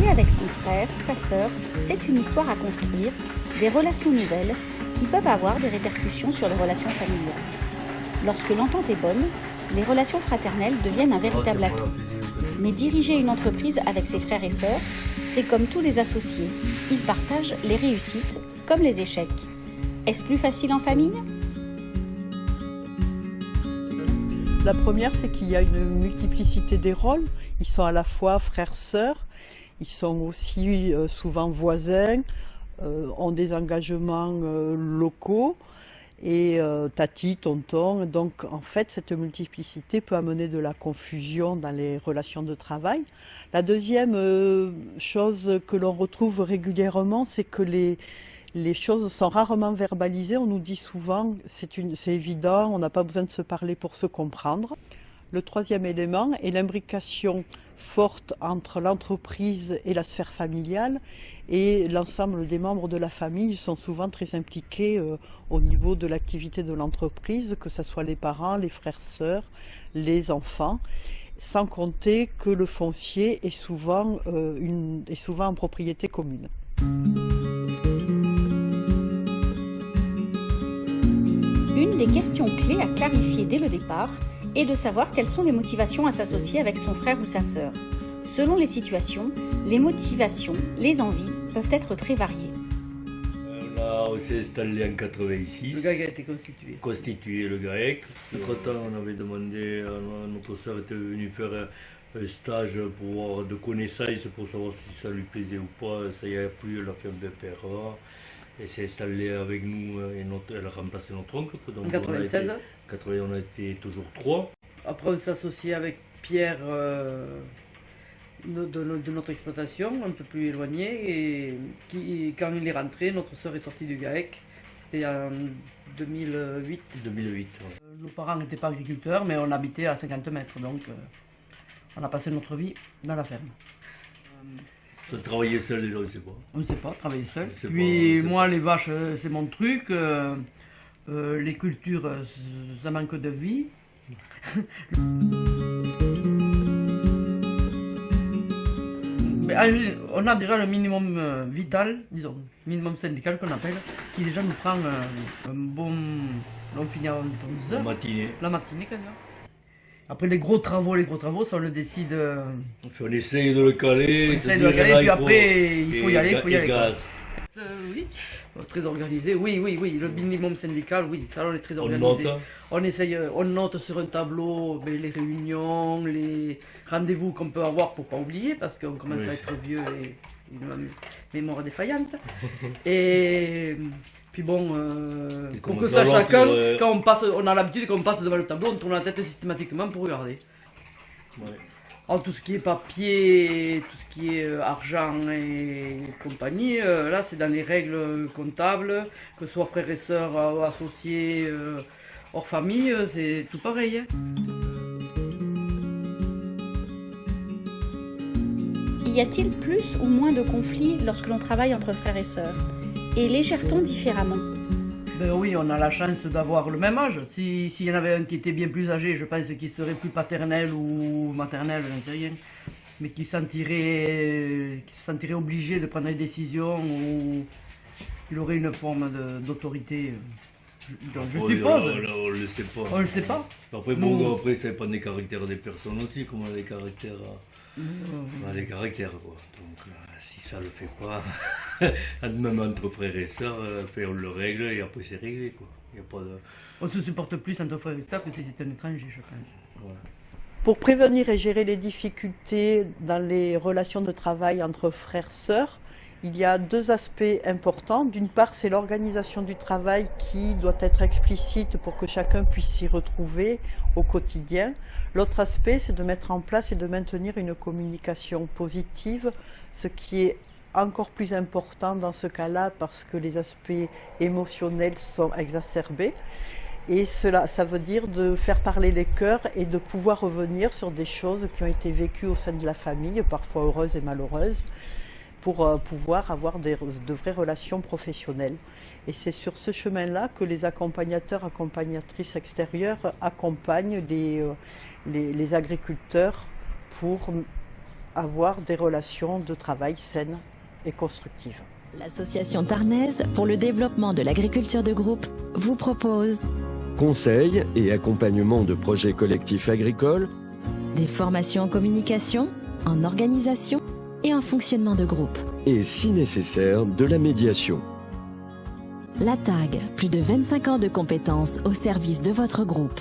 Travailler avec son frère, sa sœur, c'est une histoire à construire, des relations nouvelles qui peuvent avoir des répercussions sur les relations familiales. Lorsque l'entente est bonne, les relations fraternelles deviennent un véritable atout. Mais diriger une entreprise avec ses frères et sœurs, c'est comme tous les associés. Ils partagent les réussites comme les échecs. Est-ce plus facile en famille ? La première, c'est qu'il y a une multiplicité des rôles. Ils sont à la fois frères-sœurs, ils sont aussi souvent voisins, ont des engagements locaux et tati, tonton. Donc en fait, cette multiplicité peut amener de la confusion dans les relations de travail. La deuxième chose que l'on retrouve régulièrement, c'est que les choses sont rarement verbalisées. On nous dit souvent, c'est évident, on n'a pas besoin de se parler pour se comprendre. Le troisième élément est l'imbrication forte entre l'entreprise et la sphère familiale. Et l'ensemble des membres de la famille sont souvent très impliqués au niveau de l'activité de l'entreprise, que ce soit les parents, les frères-sœurs, les enfants. Sans compter que le foncier est souvent en propriété commune. Une des questions clés à clarifier dès le départ est de savoir quelles sont les motivations à s'associer avec son frère ou sa sœur. Selon les situations, les motivations, les envies peuvent être très variées. Là, on s'est installé en 86. Le GAEC a été constitué. Constitué le GAEC. Entre-temps, on avait demandé, notre soeur était venue faire un stage pour avoir de connaissances, pour savoir si ça lui plaisait ou pas. Ça y a plu, elle a fait un BPRA. Elle s'est installée avec nous et elle a remplacé notre oncle. Donc en 96. On a été toujours 3. Après, on s'est associé avec Pierre de notre exploitation, un peu plus éloigné. Et quand il est rentré, notre soeur est sortie du GAEC. C'était en 2008. 2008. Ouais. Nos parents n'étaient pas agriculteurs, mais on habitait à 50 mètres. Donc, on a passé notre vie dans la ferme. Travailler seul déjà, on ne sait pas. On ne sait pas, travailler seul. Puis moi, les vaches, c'est mon truc. Les cultures, ça manque de vie. Mais, on a déjà le minimum vital, disons, minimum syndical qu'on appelle, qui déjà nous prend un bon... On finit à 11h. La matinée, quand même. Après les gros travaux, ça on le décide. On essaye de le caler. On essaye de le caler, puis après il faut y aller. Oui, très organisé. Oui, le minimum syndical, oui, ça on est très organisé. On essaye, on note sur un tableau les réunions, les rendez-vous qu'on peut avoir pour pas oublier, parce qu'on commence à être vieux et une mémoire défaillante. Et puis bon, pour que ça chacun, quand on passe, on a l'habitude quand on passe devant le tableau, on tourne la tête systématiquement pour regarder. Ouais. Alors, tout ce qui est papier, tout ce qui est argent et compagnie, là c'est dans les règles comptables, que ce soit frères et sœurs, associés, hors famille, c'est tout pareil. Hein. Y a-t-il plus ou moins de conflits lorsque l'on travaille entre frères et sœurs ? Et les gère-t-on différemment ? Ben oui, on a la chance d'avoir le même âge. S'il y en avait un qui était bien plus âgé, je pense qu'il serait plus paternel ou maternel, je ne sais rien. Mais qui se sentirait obligé de prendre des décisions ou il aurait une forme d'autorité. Je suppose. On ne le sait pas. On ne le sait pas. Après, ça dépend des caractères des personnes aussi, comme on a des caractères. On a des caractères, quoi. Donc, si ça le fait pas, même entre frères et sœurs, on le règle et après c'est réglé, quoi. Y a pas de... On se supporte plus entre frères et sœurs que si c'était un étranger, je pense. Voilà. Pour prévenir et gérer les difficultés dans les relations de travail entre frères et sœurs, il y a deux aspects importants. D'une part, c'est l'organisation du travail qui doit être explicite pour que chacun puisse s'y retrouver au quotidien. L'autre aspect, c'est de mettre en place et de maintenir une communication positive, ce qui est encore plus important dans ce cas-là parce que les aspects émotionnels sont exacerbés. Et ça veut dire de faire parler les cœurs et de pouvoir revenir sur des choses qui ont été vécues au sein de la famille, parfois heureuses et malheureuses, pour pouvoir avoir de vraies relations professionnelles. Et c'est sur ce chemin-là que les accompagnateurs, accompagnatrices extérieures accompagnent les agriculteurs pour avoir des relations de travail saines et constructives. L'Association Tarnaise pour le développement de l'agriculture de groupe vous propose conseils et accompagnement de projets collectifs agricoles, des formations en communication, en organisation et en fonctionnement de groupe. Et si nécessaire, de la médiation. La TAG, plus de 25 ans de compétences au service de votre groupe.